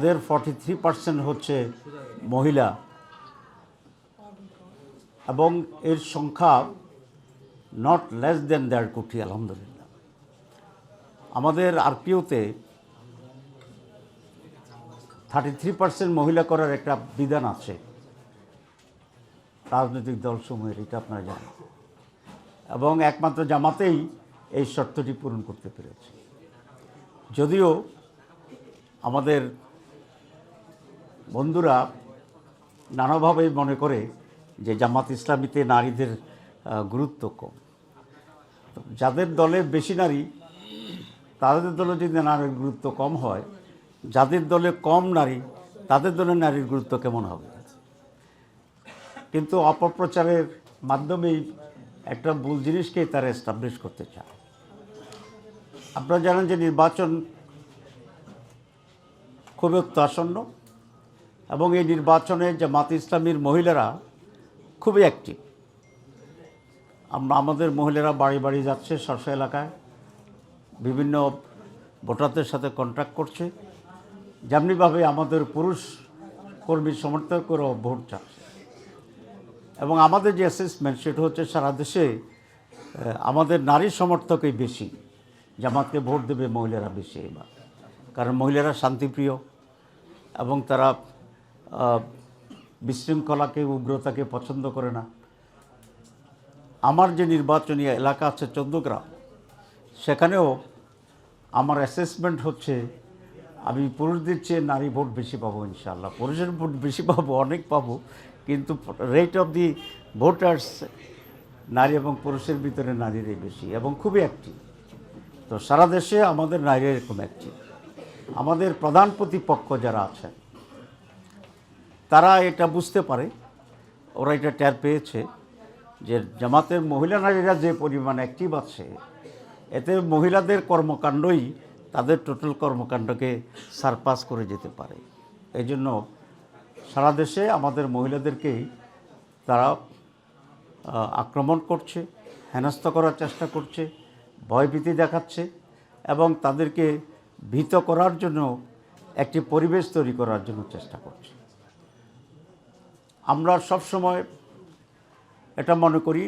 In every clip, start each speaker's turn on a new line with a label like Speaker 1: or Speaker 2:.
Speaker 1: যাদের 43% হচ্ছে মহিলা এবং এর সংখ্যা নট লেস দেন 1.5 কোটি আলহামদুলিল্লাহ। আমাদের আরপিওতে 33% মহিলা করার একটা বিধান আছে রাজনৈতিক দলসমূহের, এটা আপনারা জানেন, এবং একমাত্র জামাতেই এই শর্তটি পূরণ করতে পেরেছে। যদিও আমাদের বন্ধুরা নানাভাবেই মনে করে যে জামাত ইসলামীতে নারীদের গুরুত্ব কম। যাদের দলে বেশি নারী তাদের দলে যদি নারীর গুরুত্ব কম হয়, যাদের দলে কম নারী তাদের দলে নারীর গুরুত্ব কেমন হবে? কিন্তু অপপ্রচারের মাধ্যমেই একটা ভুল জিনিসকেই তারা এস্টাবলিশ করতে চায়। আপনারা জানেন যে নির্বাচন খুবই অত্যাসন্ন এবং এই নির্বাচনে জামাত ইসলামীর মহিলারা খুবই অ্যাক্টিভ। আমাদের মহিলারা বাড়ি বাড়ি যাচ্ছে, স্ব এলাকায় বিভিন্ন ভোটারদের সাথে কন্ট্যাক্ট করছে, যেমনিভাবে আমাদের পুরুষ কর্মী সমর্থকরাও ভোট চাচ্ছে। এবং আমাদের যে অ্যাসেসমেন্ট সেটা হচ্ছে সারা দেশে আমাদের নারী সমর্থকই বেশি, জামাতকে ভোট দেবে মহিলারা বেশি এবার, কারণ মহিলারা শান্তিপ্রিয় এবং তারা বিশৃঙ্খলাকে উগ্রতাকে পছন্দ করে না। আমার যে নির্বাচনী এলাকা আছে 14 গ্রাম, সেখানেও আমার অ্যাসেসমেন্ট হচ্ছে আমি পুরুষদের চেয়ে নারী ভোট বেশি পাবো ইনশাআল্লাহ। পুরুষের ভোট বেশি পাবো, অনেক পাবো, কিন্তু রেট অফ দি ভোটার্স নারী এবং পুরুষের ভিতরে নারীরই বেশি এবং খুবই অ্যাক্টিভ। তো সারা দেশে আমাদের নারী এরকম অ্যাক্টিভ। আমাদের প্রধান প্রতিপক্ষ যারা আছেন তারা এটা বুঝতে পারে, ওরা এটা টের পেয়েছে যে জামাতের মহিলা নারীরা যে পরিমাণ অ্যাক্টিভ আছে, এতে মহিলাদের কর্মকাণ্ডই তাদের টোটাল কর্মকাণ্ডকে সারপাস করে যেতে পারে। এই জন্য সারা দেশে আমাদের মহিলাদেরকেই তারা আক্রমণ করছে, হেনস্থা করার চেষ্টা করছে, ভয়ভীতি দেখাচ্ছে এবং তাদেরকে ভীত করার জন্য একটি পরিবেশ তৈরি করার জন্য চেষ্টা করছে। আমরা সবসময় এটা মনে করি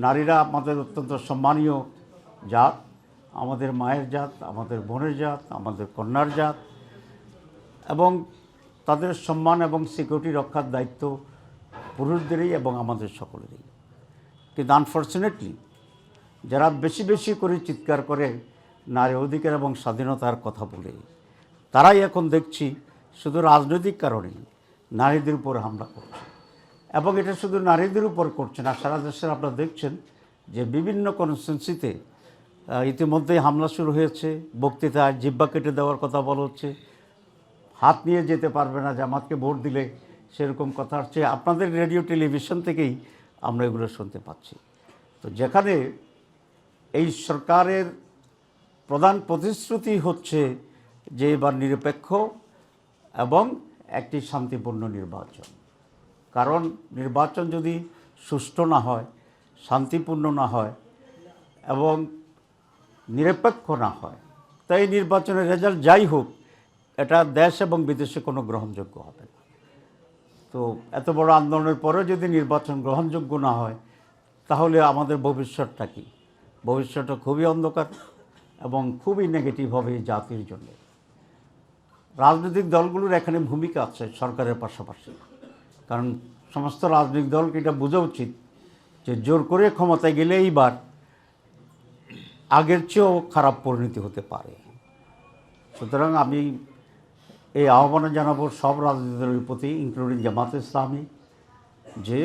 Speaker 1: নারীরা আমাদের অত্যন্ত সম্মানীয় জাত, আমাদের মায়ের জাত, আমাদের বোনের জাত, আমাদের কন্যার জাত, এবং তাদের সম্মান এবং সিকিউরিটি রক্ষার দায়িত্ব পুরুষদেরই এবং আমাদের সকলেরই। কিন্তু আনফর্চুনেটলি যারা বেশি বেশি করে চিৎকার করে নারী অধিকার এবং স্বাধীনতার কথা বলে, তারাই এখন দেখছি শুধু রাজনৈতিক কারণেই নারীদের উপর হামলা করছে। এবং এটা শুধু নারীদের উপর করছে না, সারা দেশের আপনারা দেখছেন যে বিভিন্ন কনস্টিটুয়েন্সিতে ইতিমধ্যেই হামলা শুরু হয়েছে। বক্তৃতায় জিহ্বা কেটে দেওয়ার কথা বলা হচ্ছে, হাত নিয়ে যেতে পারবে না জামাতকে ভোট দিলে, সেরকম কথা হচ্ছে। আপনাদের রেডিও টেলিভিশন থেকেই আমরা এগুলো শুনতে পাচ্ছি। তো যেখানে এই সরকারের প্রধান প্রতিশ্রুতি হচ্ছে যে এবার নিরপেক্ষ এবং একটি শান্তিপূর্ণ নির্বাচন, কারণ নির্বাচন যদি সুষ্ঠু না হয়, শান্তিপূর্ণ না হয় এবং নিরপেক্ষ না হয়, তাই নির্বাচনের রেজাল্ট যাই হোক এটা দেশ এবং বিদেশে কোনো গ্রহণযোগ্য হবে না। তো এত বড় আন্দোলনের পরেও যদি নির্বাচন গ্রহণযোগ্য না হয়, তাহলে আমাদের ভবিষ্যৎটা কী? ভবিষ্যৎটা খুবই অন্ধকার এবং খুবই নেগেটিভ হবে এই জাতির জন্য। রাজনৈতিক দলগুলোর এখানে ভূমিকা আছে সরকারের পাশাপাশি, কারণ সমস্ত রাজনৈতিক দলকে এটা বোঝা উচিত যে জোর করে ক্ষমতায় গেলে এইবার আগের চেয়েও খারাপ পরিণতি হতে পারে। সুতরাং আমি এই আহ্বান জানাবো সব রাজনৈতিক দলের প্রতি, ইনক্লুডিং জামাত ইসলামী, যে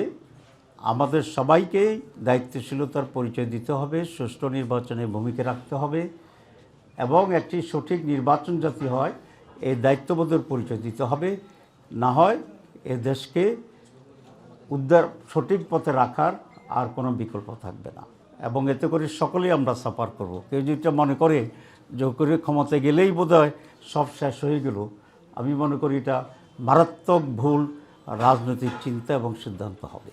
Speaker 1: আমাদের সবাইকেই দায়িত্বশীলতার পরিচয় দিতে হবে, সুষ্ঠু নির্বাচনে ভূমিকা রাখতে হবে এবং একটি সঠিক নির্বাচন যাতে হয় এই দায়িত্ববোধের পরিচয় দিতে হবে। না হয় এ দেশকে উদ্ধার সঠিক পথে রাখার আর কোনো বিকল্প থাকবে না এবং এতে করে সকলেই আমরা সাফার করব। কেউ যেটা মনে করে জোর করে ক্ষমতায় গেলেই বোধহয় সব শেষ হয়ে গেল, আমি মনে করি এটা মারাত্মক ভুল রাজনৈতিক চিন্তা এবং সিদ্ধান্ত হবে।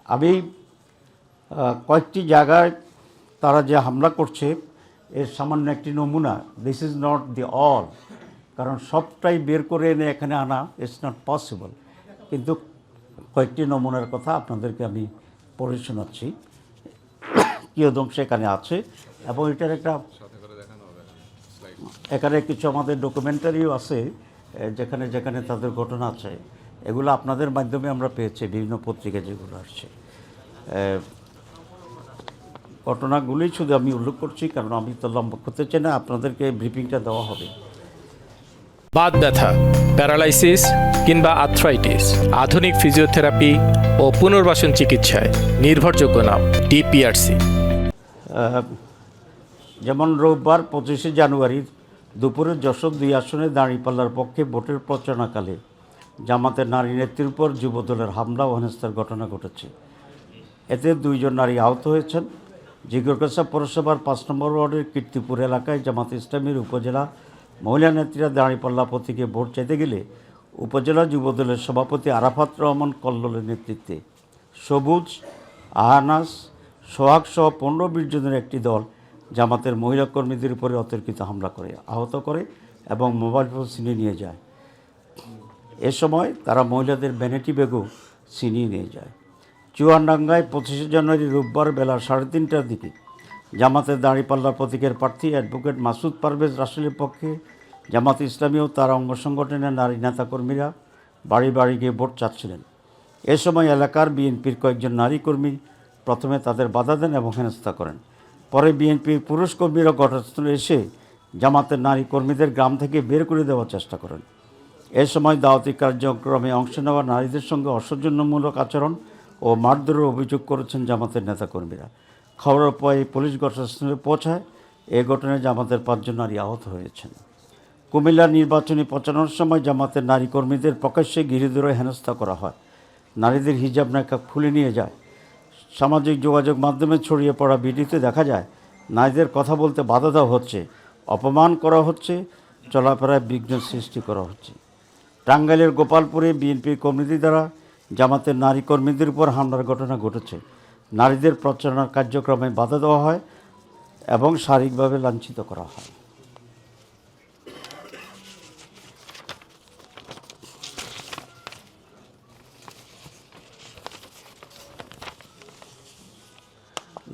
Speaker 1: আমি কয়েকটি জায়গায় তারা যে হামলা করছে এর সামান্য একটি নমুনা, this is not the all, কারণ সবটাই বের করে এনে এখানে আনা ইটস নট পসিবল। কিন্তু কয়েকটি নমুনার কথা আপনাদেরকে আমি পড়ে শোনাচ্ছি। কিয়দংশ এখানে আছে এবং এটার একটা এখানে কিছু আমাদের ডকুমেন্টারিও আছে যেখানে যেখানে তাদের ঘটনা আছে। এগুলো আপনাদের মাধ্যমে আমরা পেয়েছি, বিভিন্ন পত্রিকা যেগুলো আসছে। ঘটনাগুলি শুধু আমি উল্লেখ করছি, কারণ আমি তো লম্বা করতে চাই না, আপনাদেরকে ব্রিফিংটা দেওয়া হবে।
Speaker 2: বাত ব্যথা, প্যারালাইসিস কিংবা আর্থ্রাইটিস, আধুনিক ফিজিওথেরাপি ও পুনর্বাসন চিকিৎসায় নির্ভরযোগ্য নাম ডিপিআরসি।
Speaker 1: যেমন রোববার 25শে জানুয়ারি দুপুরে যশোর 2 আসনে দাঁড়িপাল্লার পক্ষে ভোটের প্রচারণাকালে জামাতের নারী নেত্রীর উপর যুবদলের হামলা ও হেনস্থার ঘটনা ঘটেছে। এতে 2 জন নারী আহত হয়েছেন। জিগরগাছা পৌরসভার 5 নম্বর ওয়ার্ডের কীর্তিপুর এলাকায় জামাত ইসলামীর উপজেলা মহিলা নেত্রীরা দাঁড়িপাল্লা প্রতীকে ভোট চাইতে গেলে উপজেলা যুবদলের সভাপতি আরাফাত রহমান কল্লোলের নেতৃত্বে সবুজ, আহানাস, সোহাগ সহ 15-20 জনের একটি দল জামাতের মহিলা কর্মীদের উপরে অতর্কিত হামলা করে আহত করে এবং মোবাইল ফোন ছিনিয়ে নিয়ে যায়। এ সময় তারা মহিলাদের ভ্যানিটি ব্যাগও ছিনিয়ে নিয়ে যায়। চুয়াডাঙ্গায় 25শে জানুয়ারি রোববার বেলা 3:30টার দিকে জামাতের দাঁড়িপাল্লা প্রতীকের প্রার্থী অ্যাডভোকেট মাসুদ পারভেজ রাসেলের পক্ষে জামাত ইসলামী ও তার অঙ্গ সংগঠনের নারী নেতাকর্মীরা বাড়ি বাড়ি গিয়ে ভোট চাচ্ছিলেন। এ সময় এলাকার বিএনপির কয়েকজন নারী কর্মী প্রথমে তাদের বাধা দেন এবং হেনস্থা করেন। পরে বিএনপির পুরুষ কর্মীরা ঘটনাস্থলে এসে জামাতের নারী কর্মীদের গ্রাম থেকে বের করে দেওয়ার চেষ্টা করেন। এ সময় দাওয়াতি কার্যক্রমে অংশ নেওয়া নারীদের সঙ্গে অসৌজন্যমূলক আচরণ ও মারধরের অভিযোগ করেছেন জামাতের নেতাকর্মীরা। খবর পেয়ে পুলিশ ঘটনাস্থলে পৌঁছায়। এ ঘটনায় জামাতের 5 জন নারী আহত হয়েছেন। কুমিল্লার নির্বাচনী প্রচারণার সময় জামাতের নারী কর্মীদের প্রকাশ্যে ঘিরে ধরে হেনস্থা করা হয়। নারীদের হিজাব নেকাব খুলে নিয়ে যায়। সামাজিক যোগাযোগ মাধ্যমে ছড়িয়ে পড়া ভিডিওতে দেখা যায় নারীদের কথা বলতে বাধা দেওয়া হচ্ছে, অপমান করা হচ্ছে, চলাফেরায় বিঘ্ন সৃষ্টি করা হচ্ছে। টাঙ্গাইলের গোপালপুরে বিএনপির কর্মীদের দ্বারা জামাতের নারী কর্মীদের উপর হামলার ঘটনা ঘটেছে। নারীদের প্রচারণার কার্যক্রমে বাধা দেওয়া হয় এবং শারীরিকভাবে লাঞ্ছিত করা হয়।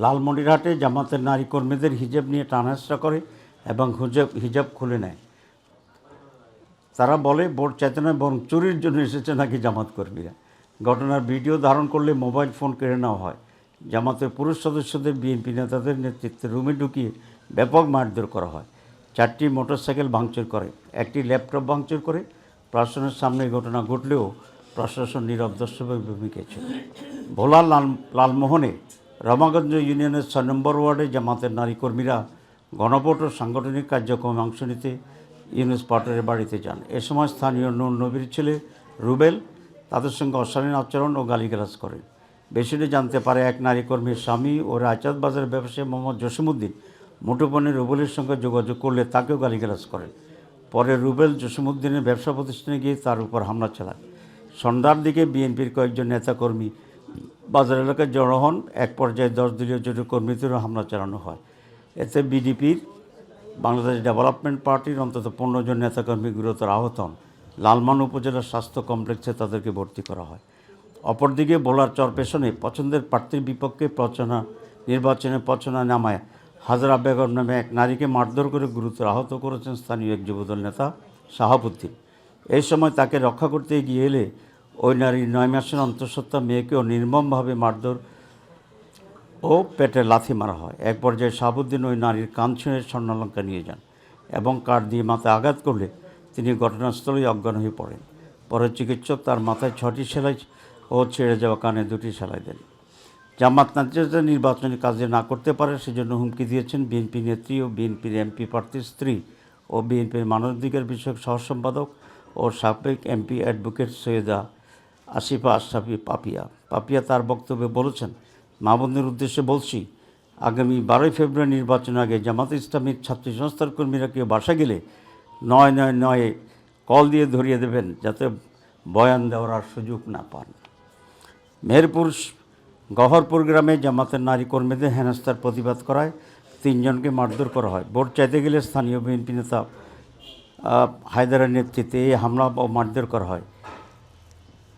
Speaker 1: লালমনিরহাটে জামাতের নারী কর্মীদের হিজাব নিয়ে টানাহেঁচড়া করে এবং হিজাব খুলে নেয়। তারা বলে ভোট চাইতে নয়, বরং চুরির জন্য এসেছে নাকি জামাত কর্মীরা। ঘটনার ভিডিও ধারণ করলে মোবাইল ফোন কেড়ে নেওয়া হয়। জামাতের পুরুষ সদস্যদের বিএনপি নেতাদের নেতৃত্বে রুমে ঢুকিয়ে ব্যাপক মারধর করা হয়। 4টি মোটরসাইকেল ভাঙচুর করে, একটি ল্যাপটপ ভাঙচুর করে। প্রশাসনের সামনে ঘটনা ঘটলেও প্রশাসন নীরব দর্শকের ভূমিকায় ছিল। ভোলার লালমোহনে রমাগঞ্জ ইউনিয়নের 6 নম্বর ওয়ার্ডে জামাতের নারী কর্মীরা গণভোট ও সাংগঠনিক কার্যক্রমে অংশ নিতে ইউনুস পাটোয়ারের বাড়িতে যান। এ সময় স্থানীয় নূর নবীর ছেলে রুবেল তাদের সঙ্গে অশালীন আচরণ ও গালিগালাজ করেন। বিষয়টি জানতে পারে এক নারী কর্মীর স্বামী ও রায়চাঁদ বাজারের ব্যবসায়ী মোহাম্মদ জসিমউদ্দিন মুঠোফোনে রুবেলের সঙ্গে যোগাযোগ করলে তাকেও গালিগালাজ করেন। পরে রুবেল জসিমউদ্দিনের ব্যবসা প্রতিষ্ঠানে গিয়ে তার উপর হামলা চালায়। সন্ধ্যার দিকে বিএনপির কয়েকজন নেতাকর্মী বাজার এলাকায় জড়ো হন। এক পর্যায়ে 10 দলীয় জোট কর্মীদেরও হামলা চালানো হয়। এতে বিডিপির বাংলাদেশ ডেভেলপমেন্ট পার্টির অন্তত 15 জন নেতাকর্মী গুরুতর আহত হন। লালমান উপজেলার স্বাস্থ্য কমপ্লেক্সে তাদেরকে ভর্তি করা হয়। অপরদিকে ভোলার চরপেশনে পছন্দের প্রার্থীর বিপক্ষে নির্বাচনে প্রচারণা নামায় হাজরা বেগম নামে এক নারীকে মারধর করে গুরুতর আহত করেছেন স্থানীয় এক যুবদল নেতা শাহাবুদ্দিন। এই সময় তাকে রক্ষা করতে এগিয়ে এলে ওই নারীর 9 মাসের অন্তঃসত্ত্বা মেয়েকেও নির্মমভাবে মারধর ও পেটে লাথি মারা হয়। এক পর্যায়ে শাহাবুদ্দিন ওই নারীর কান ছিঁড়ে স্বর্ণালঙ্কার নিয়ে যান এবং কাঠ দিয়ে মাথায় আঘাত করলে তিনি ঘটনাস্থলেই অজ্ঞান হয়ে পড়েন। পরে চিকিৎসক তার মাথায় 6টি সেলাই ও ছেড়ে যাওয়া কানে 2টি সেলাই দেন। জামাত নেতৃত্ব নির্বাচনী কাজে না করতে পারে সেজন্য হুমকি দিয়েছেন বিএনপি নেত্রী ও বিএনপির এমপি প্রার্থীর স্ত্রী ও বিএনপির মানবাধিকার বিষয়ক সহ সম্পাদক ও সাবেক এমপি অ্যাডভোকেট সৈয়দা আসিফা আশরাফি পাপিয়া তার বক্তব্যে বলেছেন, মা বোনদের উদ্দেশ্যে বলছি, আগামী 12 ফেব্রুয়ারি নির্বাচনের আগে জামাত ইসলামীর ছাত্রী সংস্থার কর্মীরা কেউ বাসা গেলে 999 কল দিয়ে ধরিয়ে দেবেন যাতে বয়ান দেওয়ার আর সুযোগ না পান। মেহেরপুর গহরপুর গ্রামে জামাতের নারী কর্মীদের হেনস্থার প্রতিবাদ করায় 3 জনকে মারধর করা হয়। ভোট চাইতে গেলে স্থানীয় বিএনপি নেতা হায়দারের নেতৃত্বে এই হামলা ও মারধর করা হয়।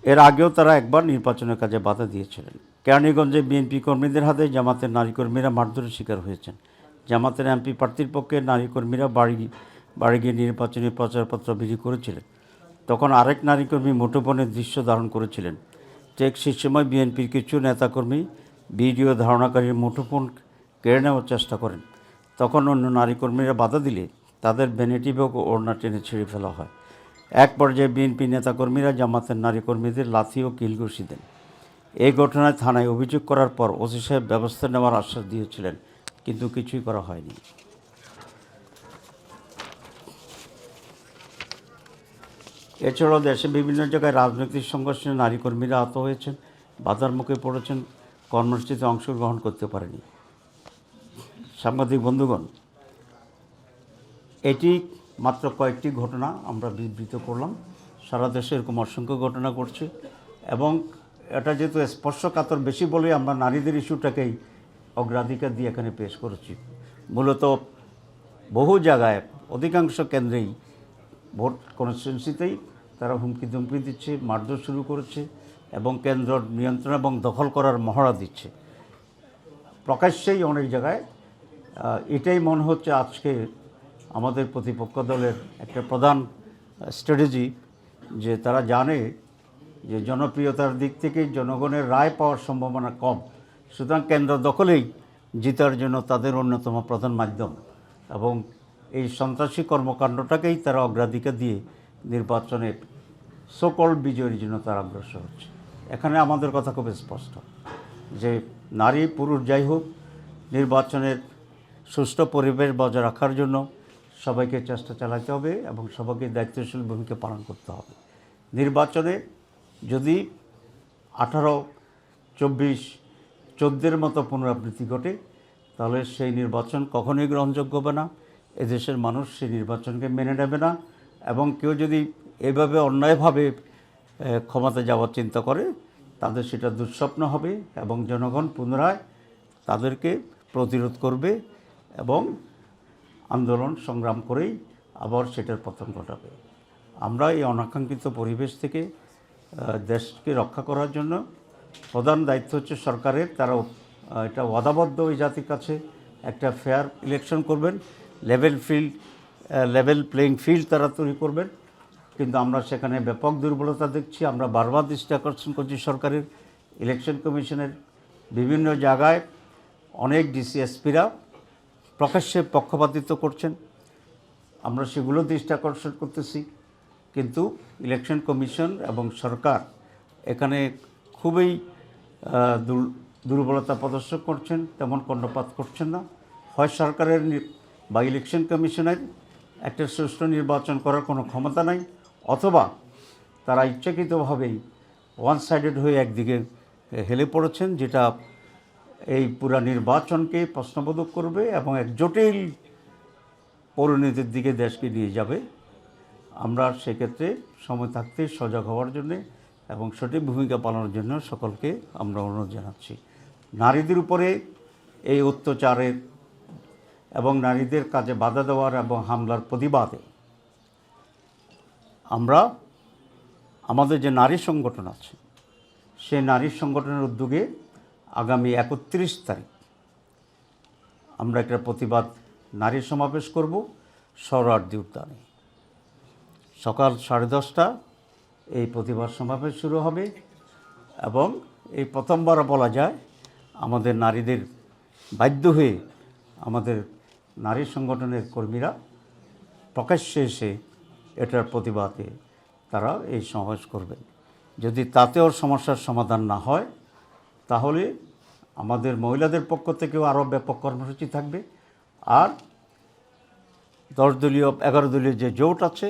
Speaker 1: এর আগেও তারা একবার নির্বাচনের কাজে বাধা দিয়েছিলেন। কেরানীগঞ্জে বিএনপি কর্মীদের হাতে জামাতের নারী কর্মীরা মারধরের শিকার হয়েছেন। জামাতের এমপি প্রার্থীর পক্ষে নারী কর্মীরা বাড়ি গিয়ে নির্বাচনী প্রচারপত্র বিলি করেছিলেন। তখন আরেক নারী কর্মী মুঠোফোনের দৃশ্য ধারণ করেছিলেন। ঠিক সেই সময় বিএনপির কিছু নেতাকর্মী ভিডিও ধারণাকারীর মুঠোফোন কেড়ে নেওয়ার চেষ্টা করেন। তখন অন্য নারী কর্মীরা বাধা দিলে তাদের ভ্যানিটি ব্যাগ ও ওড়না টেনে ছিঁড়ে ফেলা হয়। এক পর্যায়ে বিএনপি নেতাকর্মীরা জামাতের নারী কর্মীদের লাথি ও কিলঘুষি দেন। এই ঘটনায় থানায় অভিযোগ করার পর ওসি সাহেব ব্যবস্থা নেওয়ার আশ্বাস দিয়েছিলেন, কিন্তু কিছুই করা হয়নি। এছাড়াও দেশে বিভিন্ন জায়গায় রাজনৈতিক সংঘর্ষে নারী কর্মীরা আহত হয়েছেন, বাধার মুখে পড়েছেন, কর্মসূচিতে অংশগ্রহণ করতে পারেনি। সাংবাদিক বন্ধুগণ, এটি মাত্র কয়েকটি ঘটনা আমরা বিবৃত করলাম। সারা দেশে এরকম অসংখ্য ঘটনা ঘটছে এবং এটা যেহেতু স্পর্শকাতর বেশি বলে আমরা নারীদের ইস্যুটাকেই অগ্রাধিকার দিয়ে এখানে পেশ করেছি। মূলত বহু জায়গায় অধিকাংশ কেন্দ্রেই ভোট কনস্টিটুয়েন্সিতেই তারা হুমকি ধুমকি দিচ্ছে, মারধর শুরু করেছে এবং কেন্দ্র নিয়ন্ত্রণ এবং দখল করার মহড়া দিচ্ছে প্রকাশ্যেই অনেক জায়গায়। এটাই মনে হচ্ছে আজকে আমাদের প্রতিপক্ষ দলের একটা প্রধান স্ট্র্যাটেজি, যে তারা জানে যে জনপ্রিয়তার দিক থেকে জনগণের রায় পাওয়ার সম্ভাবনা কম, সুতরাং কেন্দ্র দখলেই জিতার জন্য তাদের অন্যতম প্রধান মাধ্যম এবং এই সন্ত্রাসী কর্মকাণ্ডটাকেই তারা অগ্রাধিকার দিয়ে নির্বাচনের সকল বিজয়ের জন্য তারা অগ্রসর হচ্ছে। এখানে আমাদের কথা খুব স্পষ্ট যে নারী পুরুষ যাই হোক, নির্বাচনের সুষ্ঠু পরিবেশ বজায় রাখার জন্য সবাইকে চেষ্টা চালাতে হবে এবং সবাইকে দায়িত্বশীল ভূমিকা পালন করতে হবে। নির্বাচনে যদি 18, 24, 14 মতো পুনরাবৃত্তি ঘটে তাহলে সেই নির্বাচন কখনোই গ্রহণযোগ্য হবে না। এদেশের মানুষ সেই নির্বাচনকে মেনে নেবে না এবং কেউ যদি এভাবে অন্যায়ভাবে ক্ষমতা যাওয়ার চিন্তা করে তাদের সেটা দুঃস্বপ্ন হবে এবং জনগণ পুনরায় তাদেরকে প্রতিরোধ করবে এবং আন্দোলন সংগ্রাম করেই আবার সেটার পতন ঘটাবে। আমরা এই অনাকাঙ্ক্ষিত পরিবেশ থেকে দেশকে রক্ষা করার জন্য প্রধান দায়িত্ব হচ্ছে সরকারের। তারা এটা ওয়াদাবদ্ধ ওই জাতির কাছে একটা ফেয়ার ইলেকশন করবেন, লেভেল প্লেইং ফিল্ড তারা তৈরি করবেন, কিন্তু আমরা সেখানে ব্যাপক দুর্বলতা দেখছি। আমরা বারবার দৃষ্টি আকর্ষণ করছি সরকারের, ইলেকশন কমিশনের বিভিন্ন জায়গায় অনেক ডিসিএসপিরা প্রকাশ্যে পক্ষপাতিত্ব করছেন, আমরা সেগুলো দৃষ্টি আকর্ষণ করতেছি, কিন্তু ইলেকশন কমিশন এবং সরকার এখানে খুবই দুর্বলতা প্রদর্শন করছেন, তেমন কর্ণপাত করছেন না। হয় সরকারের বা ইলেকশন কমিশনের একটা সুষ্ঠু নির্বাচন করার কোনো ক্ষমতা নাই, অথবা তারা ইচ্ছাকৃতভাবেই ওয়ান সাইডেড হয়ে একদিকে হেলে পড়েছেন, যেটা এই পুরা নির্বাচনকে প্রশ্নবোধক করবে এবং এক জটিল পরিণতির দিকে দেশকে নিয়ে যাবে। আমরা সেক্ষেত্রে সময় থাকতে সজাগ হওয়ার জন্যে এবং সঠিক ভূমিকা পালনের জন্য সকলকে আমরা অনুরোধ জানাচ্ছি। নারীদের উপরে এই অত্যাচারের এবং নারীদের কাজে বাধা দেওয়ার এবং হামলার প্রতিবাদে আমরা আমাদের যে নারী সংগঠন আছে সেই নারী সংগঠনের উদ্যোগে আগামী 31 তারিখ আমরা একটা প্রতিবাদ নারী সমাবেশ করব সোহরাওয়ার্দী উদ্যানে। সকাল 10:30 এই প্রতিবাদ সমাবেশ শুরু হবে এবং এই প্রথমবার বলা যায় আমাদের নারীদের বাধ্য হয়ে আমাদের নারী সংগঠনের কর্মীরা প্রকাশ্যে এসে এটার প্রতিবাদে তারা এই সমাবেশ করবেন। যদি তাতেও সমস্যার সমাধান না হয় তাহলে আমাদের মহিলাদের পক্ষ থেকেও আরও ব্যাপক কর্মসূচি থাকবে। আর 10 দলীয় 11 দলীয় যে জোট আছে